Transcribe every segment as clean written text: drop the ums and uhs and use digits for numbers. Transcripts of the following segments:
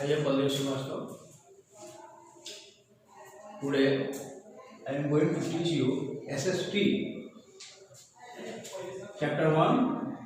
I am Baldev Srivastava. Today I am going to teach you SST Chapter 1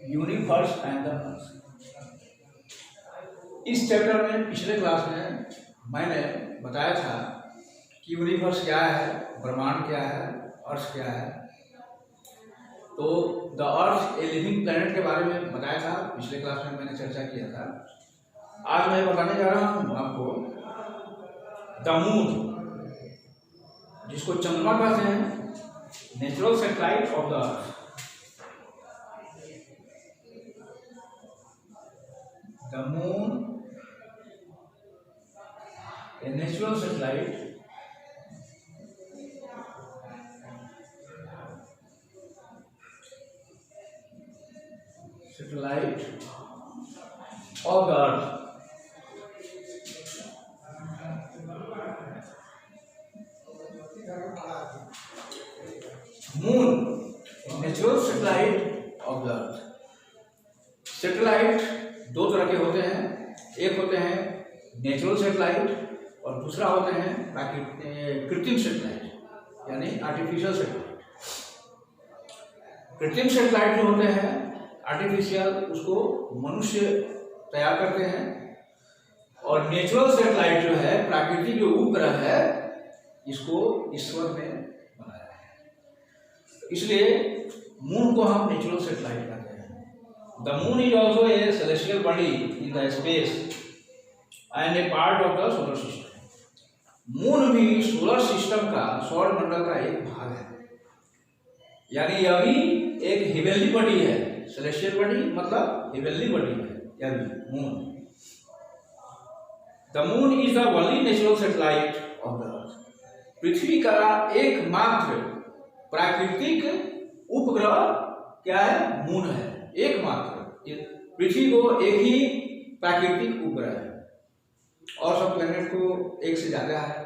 Universe and the Earth. इस chapter में पिछले class में मैंने बताया था कि यूनिवर्स क्या है, ब्रह्मांड क्या है, अर्थ क्या है। तो the earth a living planet के बारे में बताया था, पिछले क्लास में मैंने चर्चा किया था। आज मैं बताने जा रहा हूँ आपको द मून, जिसको चंद्रमा कहते हैं, natural satellite of the earth. The moon a natural satellite of the earth. Moon, a natural satellite of the earth. Satellite दो तरह के होते हैं, एक होते हैं नेचुरल सैटेलाइट और दूसरा होते हैं कृत्रिम सैटेलाइट यानी आर्टिफिशियल सैटेलाइट। कृत्रिम सैटेलाइट जो होते हैं आर्टिफिशियल, उसको मनुष्य तैयार करते हैं, और नेचुरल सैटेलाइट जो है, प्राकृतिक जो उपग्रह है, इसको ईश्वर ने बनाया है। इसलिए मून को हम नेचुरल सैटेलाइट कहते हैं। The moon is also a celestial body in the space and A part of the solar system. Moon भी सोलर सिस्टम का, सौर मंडल का एक भाग है, यानी यह भी एक हेवनली बॉडी है। सेलेस्टियल बॉडी मतलब हेवनली बॉडी है, यानी moon. The moon is the only natural satellite of the earth. पृथ्वी का एकमात्र प्राकृतिक उपग्रह क्या है? मून है, एकमात्र। पृथ्वी को एक ही प्राकृतिक उपग्रह है, और सब प्लैनेट को एक से ज्यादा है,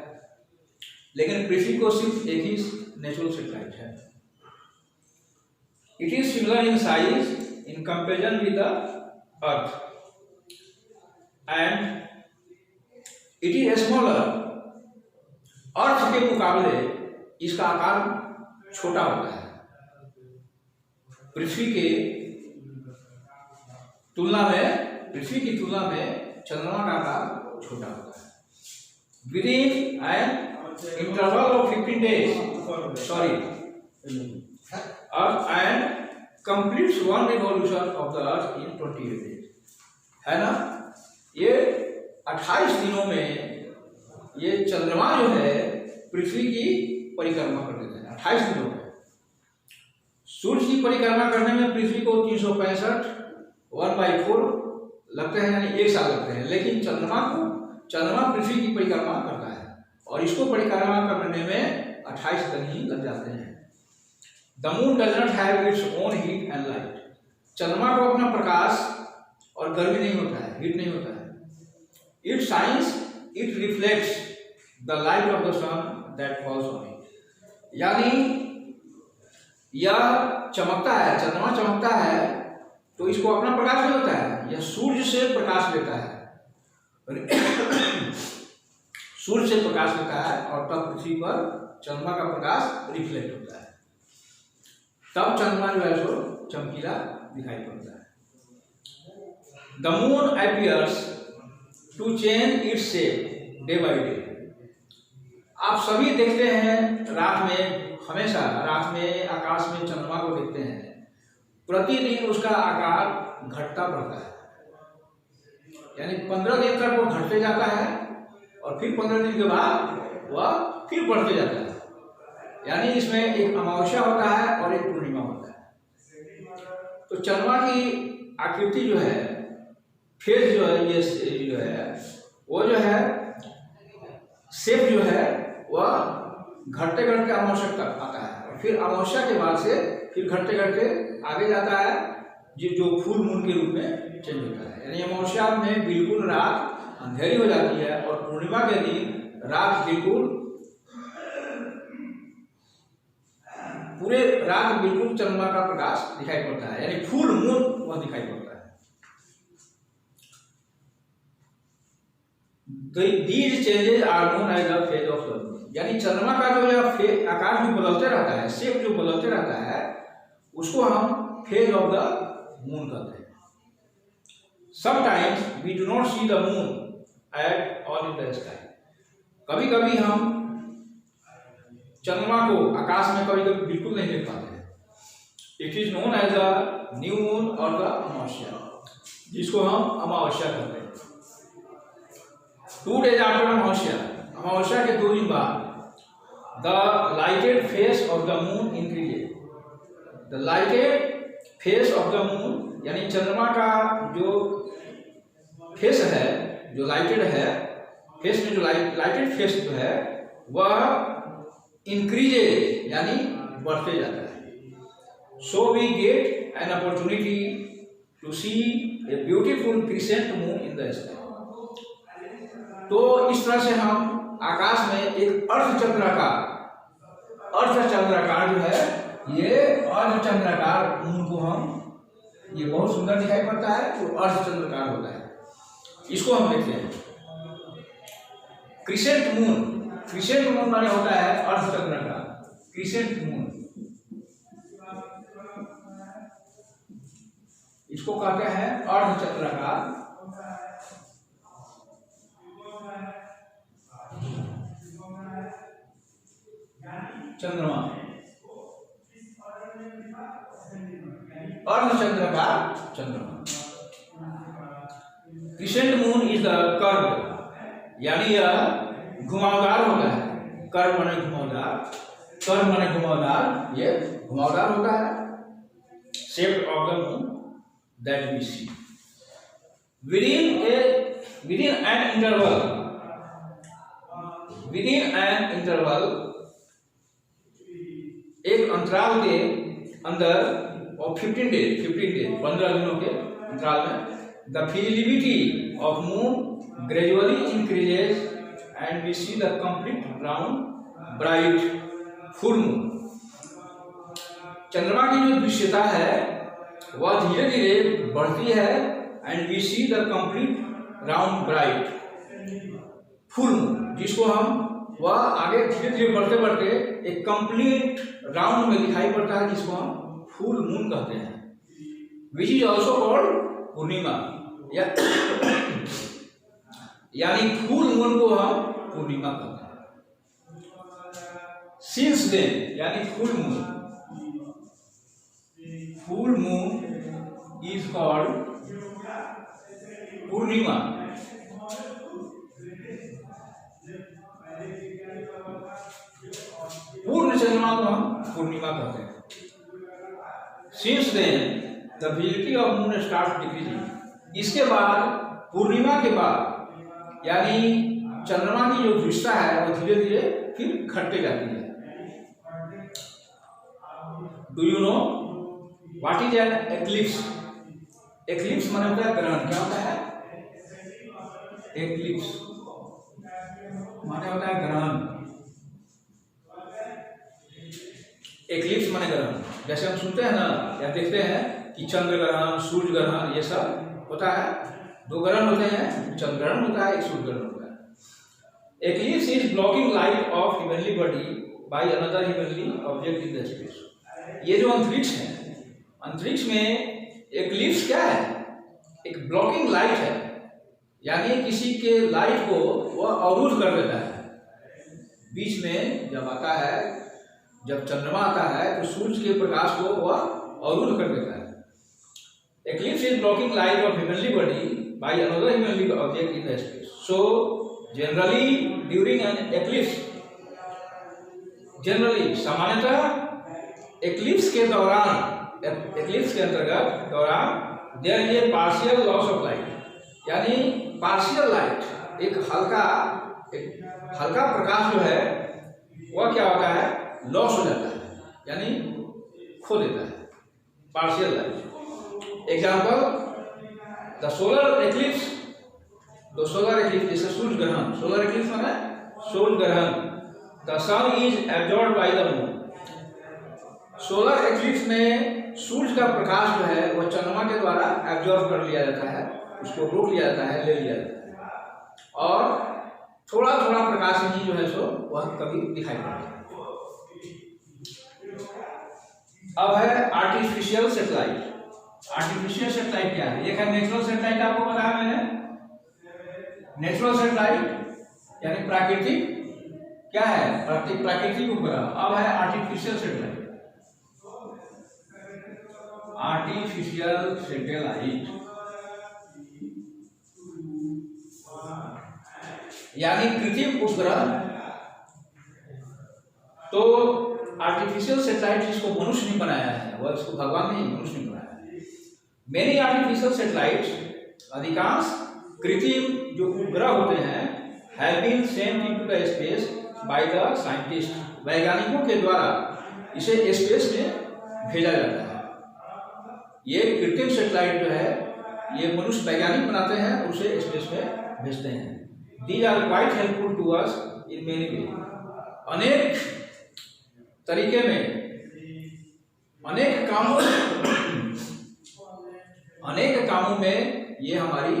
लेकिन पृथ्वी को सिर्फ एक ही नेचुरल सैटेलाइट है। It is similar in size in comparison with the earth and it is smaller. Earth के मुकाबले इसका आकार छोटा होता है। पृथ्वी की तुलना में चंद्रमा का आकार छोटा होता है। Within an interval of 15 days, earth and completes one revolution of the earth in 28 days, है ना। ये 28 दिनों में ये चंद्रमा जो है पृथ्वी की परिक्रमा कर देते हैं। 28 दिनों में सूर्य की परिक्रमा करने में पृथ्वी को 365 1/4 लगते हैं, यानी एक साल लगते हैं, लेकिन चंद्रमा पृथ्वी की परिक्रमा करता है, और इसको परिक्रमा करने में 28 दिन ही लग जाते हैं। The moon does not have its own heat and light. चंद्रमा को अपना प्रकाश और गर्मी नहीं होता है, हीट नहीं होता है। It shines, it reflects the light of the sun that falls on it. यानी यह चमकता है, चंद्रमा चमकता है, तो इसको अपना प्रकाश नहीं होता है, यह सूर्य से प्रकाश लेता है। सूर्य से प्रकाश लेता है, और तब पृथ्वी पर चंद्रमा का प्रकाश रिफ्लेक्ट होता है, तब चंद्रमा जो है सो चमकीला दिखाई पड़ता है। The moon appears to change its shape day by day. आप सभी देखते हैं रात में, हमेशा रात में आकाश में चंद्रमा को देखते हैं, प्रतिदिन उसका आकार घटता बढ़ता है, यानी 15 दिन तक वो घटते जाता है, और फिर 15 दिन के बाद वह फिर बढ़ते जाता है। यानी इसमें एक अमावस्या होता है और एक पूर्णिमा होता है। तो चंद्रमा की आकृति जो है, फेज जो है, ये जो है, वो जो है शेप जो है, वह घटते घटते अमावस्या तक आता है, और फिर अमावस्या के बाद से फिर घटते घटते आगे जाता है, जो फुल मून के रूप में चेंज होता है। यानी अमावस्या में बिल्कुल रात अंधेरी हो जाती है, और पूर्णिमा के दिन रात बिल्कुल पूरे रात बिल्कुल चंद्रमा का प्रकाश दिखाई पड़ता है, यानी फुल मून वह दिखाई पड़ता है। These changes are known as the phase of the moon. यानी चंद्रमा का जो यह आकार जो बदलते रहता है, शेप जो बदलते रहता है, उसको हम फेज ऑफ द मून कहते हैं। Sometimes we do not see the moon at all in the sky. कभी कभी हम चंद्रमा को आकाश में कभी कभी बिल्कुल नहीं देख पाते हैं। It is known as the new moon और द अमावस्या, जिसको हम अमावस्या कहते हैं। 2 days after अमावस्या, अमावस्या के 2 दिन बाद the lighted face of the moon increases. The lighted face of the moon यानी चंद्रमा का जो फेस है, जो लाइटेड है, फेस में जो लाइटेड फेस जो है वह इंक्रीजेज यानी बढ़ते जाता है। So we get an opportunity to see a beautiful crescent moon in the sky. तो इस तरह से हम आकाश में एक अर्धचंद्राकार जो है, ये अर्धचंद्राकार मून को हम, ये बहुत सुंदर दिखाई पड़ता है, तो अर्धचंद्राकार होता है, इसको हम देखते हैं। क्रिसेंट मून माने होता है अर्धचंद्राकार, क्रिसेंट मून, इसको कहते हैं अर्धचंद्राकार चंद्रमा, अर्धचंद्राकार चंद्रमा। Crescent moon is the curve, यानी यह घुमावदार होता है। कर्व माने घुमावदार, ये घुमावदार होता है। Shape of the moon that we see within an interval, एक अंतराल के अंदर और 15 डेज 15 दिनों के अंतराल में the visibility of moon gradually increases and we see the complete round bright full moon. चंद्रमा की जो दृश्यता है वह धीरे धीरे बढ़ती है and we see the complete round bright full moon, जिसको हम वह आगे धीरे धीरे बढ़ते बढ़ते एक कंप्लीट राउंड में दिखाई पड़ता है, जिसको हम फुल मून कहते हैं। Which is also called purnima, यानी फुल मून को हम पूर्णिमा कहते हैं। सिंस देन यानी full moon is called purnima. पूर्ण चंद्रमा को हम पूर्णिमा कहते हैं। Since then the visibility of moon start decreasing, इसके बाद पूर्णिमा के बाद यानी चंद्रमा की जो दृश्यता है वो धीरे धीरे फिर घटते जाती है। Do you know what is an eclipse? Eclipse माने होता है ग्रहण। क्या होता है एक्लिप्स? माने होता है ग्रहण। एक्लिप्स माने ग्रहण। जैसे हम सुनते हैं ना या देखते हैं कि चंद्र ग्रहण, सूर्य ग्रहण, ये सब होता है। 2 ग्रहण होते हैं, चंद्र ग्रहण होता है, एक सूर्य ग्रहण होता है। Eclipse is blocking light of heavenly body by another heavenly object in the space. ये जो अंतरिक्ष है, अंतरिक्ष में एक्लिप्स क्या है? एक ब्लॉकिंग लाइट है, यानी किसी के लाइट को वह अवरुद्ध कर देता है। बीच में जब आता है, जब चंद्रमा आता है तो सूर्य के प्रकाश को वह अवरुद्ध कर देता है। Eclipse is blocking light of heavenly body by another heavenly object in the space. So generally during an eclipse, generally सामान्यतः एक्लिप्स के दौरान, एक्लिप्स के अंतर्गत दौरान there is a partial loss of light, यानी पार्शियल लाइट, एक हल्का प्रकाश जो है वह क्या होता है? लॉस हो जाता है, यानी खो देता है, partial light. Example the solar eclipse, जैसे सूर्य ग्रहण, सोलर एक्लिप्स माने सूर्य ग्रहण। The sun is absorbed by the moon. Solar eclipse में सूर्य का प्रकाश जो है वह चंद्रमा के द्वारा एब्जॉर्ब कर लिया जाता है, उसको रोक लिया जाता है, ले लिया जाता है। और थोड़ा थोड़ा प्रकाश ही जो है सो वह कभी दिखाई पड़ता है। अब है आर्टिफिशियल सैटेलाइट। आर्टिफिशियल सैटेलाइट क्या है? एक है नेचुरल सैटेलाइट, आपको बताया मैंने, नेचुरल सैटेलाइट यानी प्राकृतिक क्या है, प्राकृतिक उपग्रह। अब है आर्टिफिशियल सैटेलाइट। आर्टिफिशियल सैटेलाइट यानी कृत्रिम उपग्रह। तो आर्टिफिशियल सैटेलाइट जिसको मनुष्य ने बनाया है, वह इसको भगवान ने मनुष्य ने बनाया है। मेनी आर्टिफिशियल सैटेलाइट, अधिकांश कृत्रिम जो उपग्रह होते हैं, have been sent into the space by the scientist, वैज्ञानिकों के द्वारा इसे स्पेस में भेजा जाता है। ये कृत्रिम सैटेलाइट जो है ये मनुष्य वैज्ञानिक बनाते हैं, उसे स्पेस में भेजते हैं। These are quite helpful to us in many ways. अनेक तरीके में, अनेक कामों में ये हमारी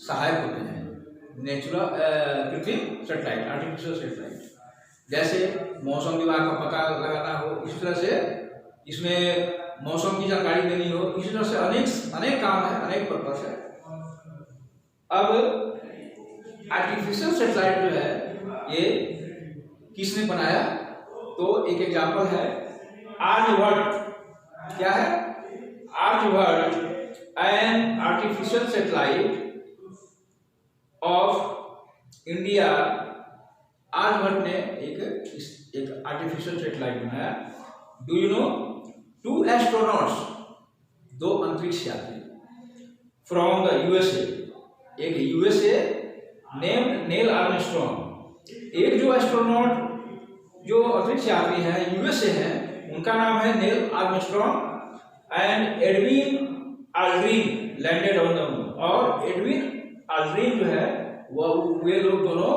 सहायक होते हैं। नेचुरल कृत्रिम सैटेलाइट, आर्टिफिशियल सैटेलाइट, जैसे मौसम विभाग का पता लगाना हो, इस तरह से इसमें मौसम की जानकारी देनी हो, इसी तरह से अनेक काम है, अनेक पर्पस है। अब आर्टिफिशियल सैटेलाइट जो है ये किसने बनाया? तो एक एग्जांपल है आर्यभट्ट। क्या है? Aryabhatta, an artificial satellite of India. Aryabhatta ने एक आर्टिफिशियल सैटेलाइट बनाया। Do you know? 2 एस्ट्रोनॉट्स, 2 अंतरिक्ष यात्री फ्रॉम द यूएसए। एक यूएसए नेम्ड नील आर्मस्ट्रॉन्ग। एक जो एस्ट्रोनॉट जो अंतरिक्ष यात्री हैं यूएसए हैं, उनका नाम है Neil Armstrong. And Edwin Aldrin landed on the moon. और एडविन आल्ड्रिन जो है वह वे लोग दोनों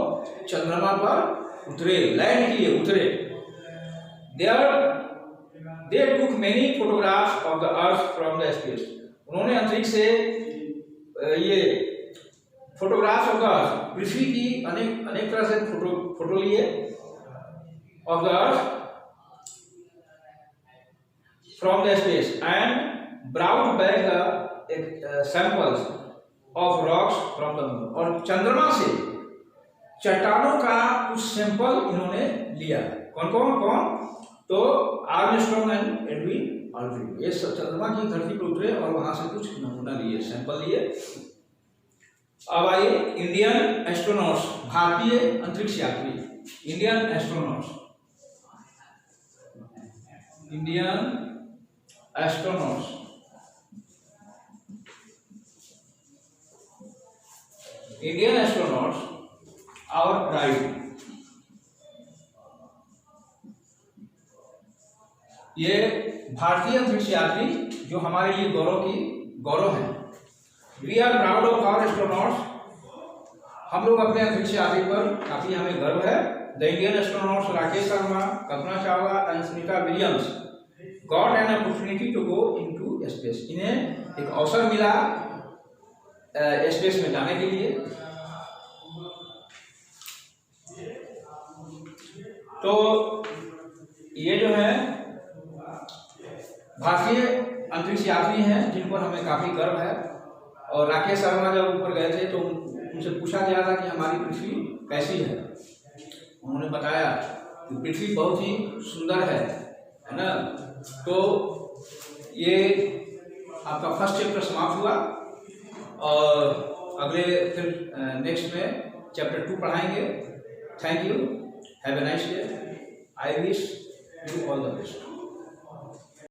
चंद्रमा पर उतरे, लैंड किए, उतरे। They took many photographs of the earth from the space. उन्होंने अंतरिक्ष से ये फोटोग्राफ्स ऑफ द अर्थ, पृथ्वी की अनेक तरह से फोटो लिए of the earth from the space and brought back the samples of rocks from the moon. और चंद्रमा से चट्टानों का कुछ सैंपल इन्होंने लिया। कौन? तो आर्मस्ट्रॉन्ग एंड एडविन आल्ड्रिन, ये सब चंद्रमा की धरती पर उतरे और वहां से कुछ नमूना लिए, सैंपल लिए। अब आइए इंडियन एस्ट्रोनॉट्स, भारतीय अंतरिक्ष यात्री, इंडियन एस्ट्रोनॉट्स। Our pride. ये भारतीय अंतरिक्ष यात्री जो हमारे लिए गौरव है। We are proud of our astronauts. हम लोग अपने अंतरिक्ष यात्री पर काफी हमें गर्व है। The Indian astronauts Rakesh Sharma, Kalpana Chawla and Sunita Williams got an opportunity to go into space. इन्हें एक अवसर मिला स्पेस में जाने के लिए। तो ये जो है भारतीय अंतरिक्ष यात्री हैं जिन पर हमें काफी गर्व है। और राकेश शर्मा जब ऊपर गए थे तो उनसे पूछा गया था कि हमारी पृथ्वी कैसी है। उन्होंने बताया कि पृथ्वी बहुत ही सुंदर है ना। तो ये आपका फर्स्ट चैप्टर समाप्त हुआ और अगले फिर नेक्स्ट में चैप्टर 2 पढ़ाएंगे। Thank you, have a nice day. I wish you all the best.